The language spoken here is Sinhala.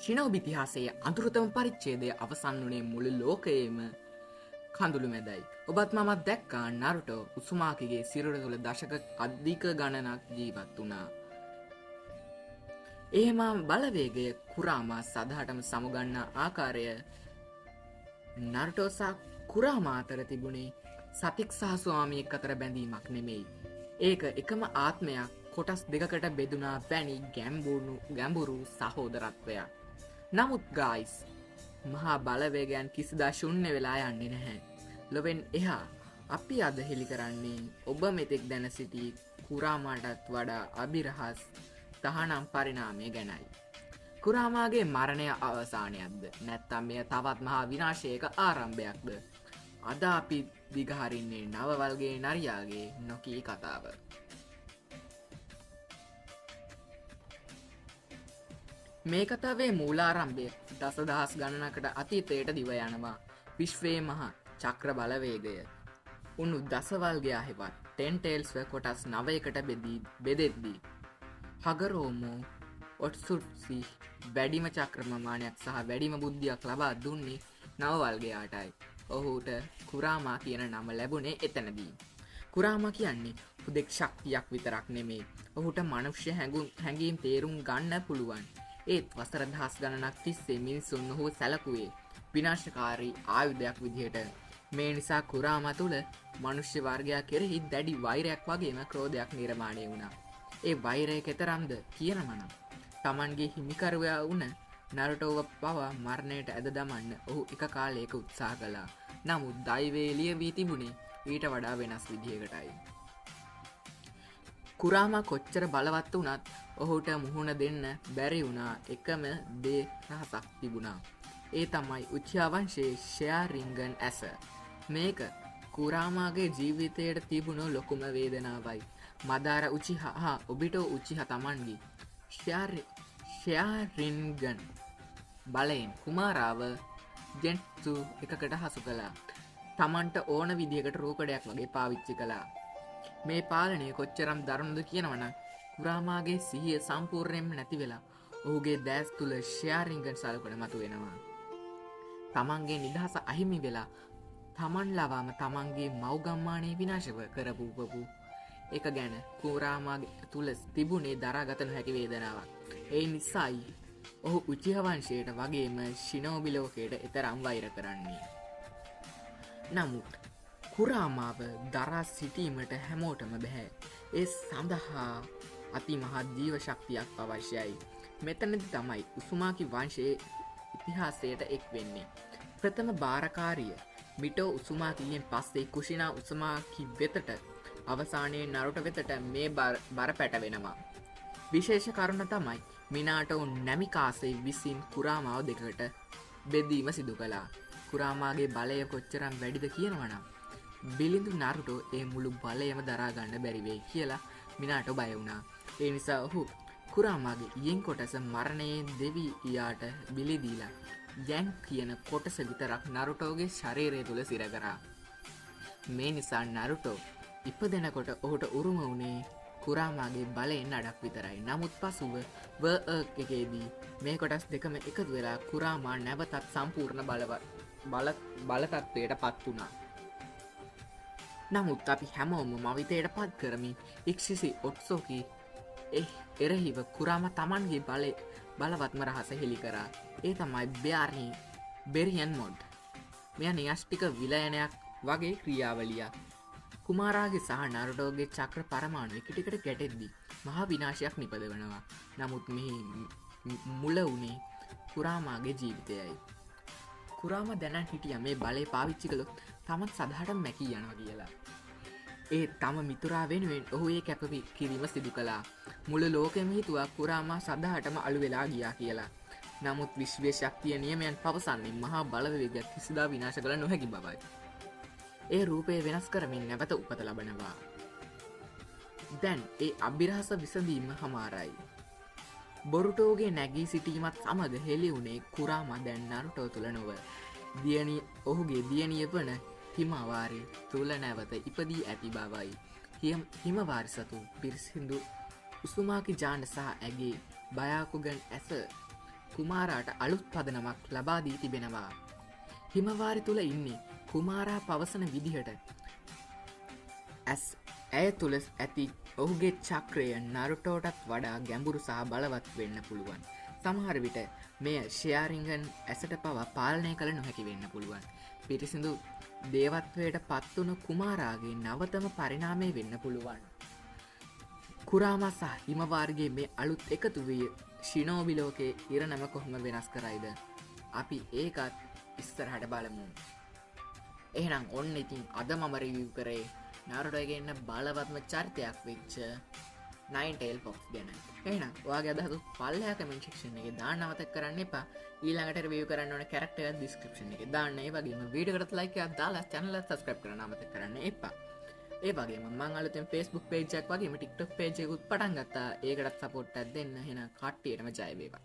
ශිනෝබි ඉතිහාසයේ අඳුරතම පරිච්ඡේදය අවසන් වුණේ මුළු ලෝකයේම කඳුළු මැදයි. ඔබත් මමත් දැක්කා නරුටෝ උසුමාකිගේ සිරුර තුළ දශක අධික ගණනක් ජීවත් වුණා. එහෙම බලවේගය කුරාමා සදහටම සමුගන්නා ආකාරය නරුටෝ සහ කුරාමා අතර තිබුණේ සතික් සහ ස්වාමියෙක් අතර බැඳීමක් නෙමෙයි. ඒක එකම ආත්මයක් කොටස් දෙකකට බෙදුනා වැනි ගැඹුරු සහෝදරත්වයක්. නමුත් ගායිස් මහා බලවේගයන් කිසිදා ශුන්‍ය වෙලා යන්නේ නැහැ. ලොවෙන් එහා අපි අද හෙළි කරන්නේ ඔබ මෙතෙක් දැන සිටි කුරාමාටත් වඩා අභිරහස් තහනම් පරිණාමය ගැනයි. කුරාමාගේ මරණය අවසානයක්ද නැත්තම් මෙය තවත් මහා විනාශයක ආරම්භයක්ද? අද අපි දිගහරින්නේ නවවල්ගේ නරියාගේ නොකී කතාව. මේ කතාවේ මූලාරම්භය දසදහස් ගණනකට අතීතයට දිව යනවා. විශ්වයේ මහා චක්‍ර බලවේගය උණු දසවල්ගේ හෙවත් ටෙන්ටේල්ස්ව කොටස් 9කට බෙදෙද්දී හගරෝමෝ ඔට්සුට්සි වැඩිම චක්‍රමමානයක් සහ වැඩිම බුද්ධියක් ලබා දුන්නේ නවවල්ගයාටයි. ඔහුට කුරාමා කියන නම ලැබුණේ එතනදී. කුරාමා කියන්නේ හුදෙක් ශක්තියක් විතරක් නෙමේ. ඔහුට මනුෂ්‍ය හැඟීම් තේරුම් ගන්න පුළුවන්. ඒත් වසර දහස් ගණනක් තිස්සේ මිනිසුන් ඔහු සැලකුවේ විනාශකාරී ආයුධයක් විදිහට. මේ නිසා කුරාමා තුළ මනුෂ්‍ය වර්ගයා කෙරෙහි දැඩි වෛරයක් වගේම ක්‍රෝධයක් නිර්මාණය වුණා. ඒ වෛරය කෙතරම්ද කියනවනම් තමන්ගේ හිමිකරුවා වුණ නරුටෝව පවා මරණයට ඇද දමන්න ඔහු එක කාලයක උත්සාහ කළා. නමුත් දෛවයේ ලියවී තිබුණේ ඊට වඩා වෙනස් විදිහකටයි. කුරාමා කොච්චර බලවත් වුණත් ඔහුට මුහුණ දෙන්න බැරි වුණා එකම දේ රහසක් තිබුණා. ඒ තමයි උචිහා වංශයේ ෂෙයාරින්ගන් ඇස. මේක කුරාමාගේ ජීවිතයට තිබුණු ලොකුම වේදනාවයි. මදාර උචිහා හා ඔබිටෝ උචිහා තමන්ගේ ෂෙයාරින්ගන් බලයෙන් කුමාරාව ජෙන්ට්සු එකකට හසු කළා. තමන්ට ඕන විදිහකට රූකඩයක් වගේ පාවිච්චි කළා. මේ පාලනය කොච්චරම් දරුණුද කියනවනම් කුරාමාගේ සිහිය සම්පූර්ණයෙන්ම නැති වෙලා ඔහුගේ දැස් තුළ ෂෙයාරින්ගන් සලකුණ මතුවෙනවා. තමන්ගේ නිදහස අහිමි වෙලා තමන් ලවාම තමන්ගේ මව්ගම්මානයේ විනාශව කරපු එක ගැන කුරාමාගේ තුළ තිබුණේ දරාගත නොහැකි වේදනාවක්. ඒ නිසායි ඔහු උචිහා වංශයට වගේම ශිනෝබි ලෝකයට එතරම් වෛර කරන්නේ. නමුත් කුරාමාව දරා සිටීමට හැමෝටම බැහැ. ඒ සඳහා අතිමහත් ජීව ශක්තියක් අවශ්‍යයි. මෙතනදි තමයි උසුමාකි වංශයේ ඉතිහාසයට එක් වෙන්නේ. ප්‍රථම භාරකාරිය මිටෝ උසුමාකියෙන් පස්සේ කුෂිනා උසුමාකි වෙතට අවසානයේ නරුට වෙතට මේ බර පැටවෙනවා. විශේෂ කරුණ තමයි මිනාටෝ නැමිකාසේ විසින් කුරාමාව දෙකට බෙදීම සිදු කළා. කුරාමාගේ බලය කොච්චරම් වැඩිද කියනවනම් බිලිඳු නරුටෝ ඒ මුළු බලයම දරාගන්න බැරිවෙයි කියලා මිනාටෝ බය වුණා. ඒ නිසා ඔහු කුරාමාගේ යියෙන් කොටස මරණයේ දෙවි යාට බිලිදීලා යැන් කියන කොටස විතරක් නරුටෝගේ ශරීරය තුළ සිර කරා. මේ නිසා නරුටෝ ඉපදෙනකොට ඔහුට උරුම වුණේ කුරාමාගේ බලයෙන් අඩක් විතරයි. නමුත් පසුව එකේදී මේ කොටස් දෙකම එකතු වෙලා කුරාමා නැවතත් සම්පූර්ණ බලතත්වයට පත් වුණා. නමුත් අපි හැමෝම මවිතයට පත් කරමින් ඉක්ෂිසි ඔට්සෝකි එරෙහිව කුරාම තමන්ගේ බලවත්ම රහස හෙළි කරා. ඒ තමයි බෙරියන් මොඩ්. මෙය නියෂ්ටික විලයනයක් වගේ ක්‍රියාවලියක්. කුමාරාගේ සහ නරුටෝගේ චක්‍ර පරමාණු එකිනෙකට ගැටෙද්දී මහා විනාශයක් නිපදවනවා. නමුත් මෙහි මුල වුණේ කුරාමාගේ ජීවිතයයි. කුරාම දැනන් හිටිය මේ බලය පාවිච්චි කළොත් තමත් සදහටම මැකී යනවා කියලා. ඒ තම මිතුරා වෙනුවෙන් ඔහු ඒ කැපවි කිරීම සිදු කළා. මුළු ලෝකෙම හිතුවා කුරාමා සදහටම අළු වෙලා ගියා කියලා. නමුත් විශ්වයේ ශක්තිය නියමයන් පවසන්නේ මහා බලවේගයක් කිසිදා විනාශ කළ නොහැකි බවයි. ඒ රූපය වෙනස් කරමින් නැවත උපත ලබනවා. දැන් ඒ අභිරහස විසඳීම හමාරයි. බොරුටෝගේ නැගී සිටීමත් සමග හෙළි වුණේ කුරාමා දැන් නරුටෝ තුළ නොව ඔහුගේ දියණිය වන හිමවාරි තුළ නැවත ඉපදී ඇති බවයි. හිමවාරි සතු පිරිසිදු උසුමාකි ජාන සහ ඇගේ බයාකුගන් ඇස කුමාරාට අලුත් පදනමක් ලබා දී තිබෙනවා. හිමවාරි තුළ ඉන්නේ කුමාරා පවසන විදිහට ඇය තුළ ඇති ඔහුගේ චක්‍රය නරුටෝටත් වඩා ගැඹුරු සහ බලවත් වෙන්න පුළුවන්. සමහර විට මෙය ෂෙයාරිංගන් ඇසට පවා පාලනය කළ නොහැකි වෙන්න පුළුවන්. පිරිසිදු දේවත්වයට පත්වුණු කුමාරාගේ නවතම පරිණාමය වෙන්න පුළුවන්. කුරාමා සහ හිමවාර්ගේ මේ අලුත් එකතු විය ශිනෝබිලෝකේ ඉරණම කොහොම වෙනස් කරයිද? අපි ඒකත් ඉස්සරහට බලමු. එහෙනම් ඔන්න ඉතින් අද මම රිවිව් කරේ නාරුටෝගේ ඉන්න බලවත්ම චරිතයක් වෙච්ච නයින්ටේල් ෆොක්ස් ගැන. එහෙනම් ඔයාගේ අදහස් පල්ලෙහා කමෙන්ට් සෙක්ෂන් එකේ දාන්න අමතක කරන්න එපා. ඊළඟට රිවිව් කරන්න ඕන කැරක්ටර් එක ඩිස්ක්‍රිප්ෂන් එකේ දාන්න. ඒ වගේම වීඩියෝ එකට ලයික් එකක් දාලා channel එක subscribe කරන්න අමතක කරන්න එපා. ඒ වගේම මම අලුතෙන් Facebook page එකක් වගේම TikTok page එකකුත් පටන් ගත්තා. ඒකටත් support එකක් දෙන්න. එහෙනම් කට්ටියටම ජය වේවා.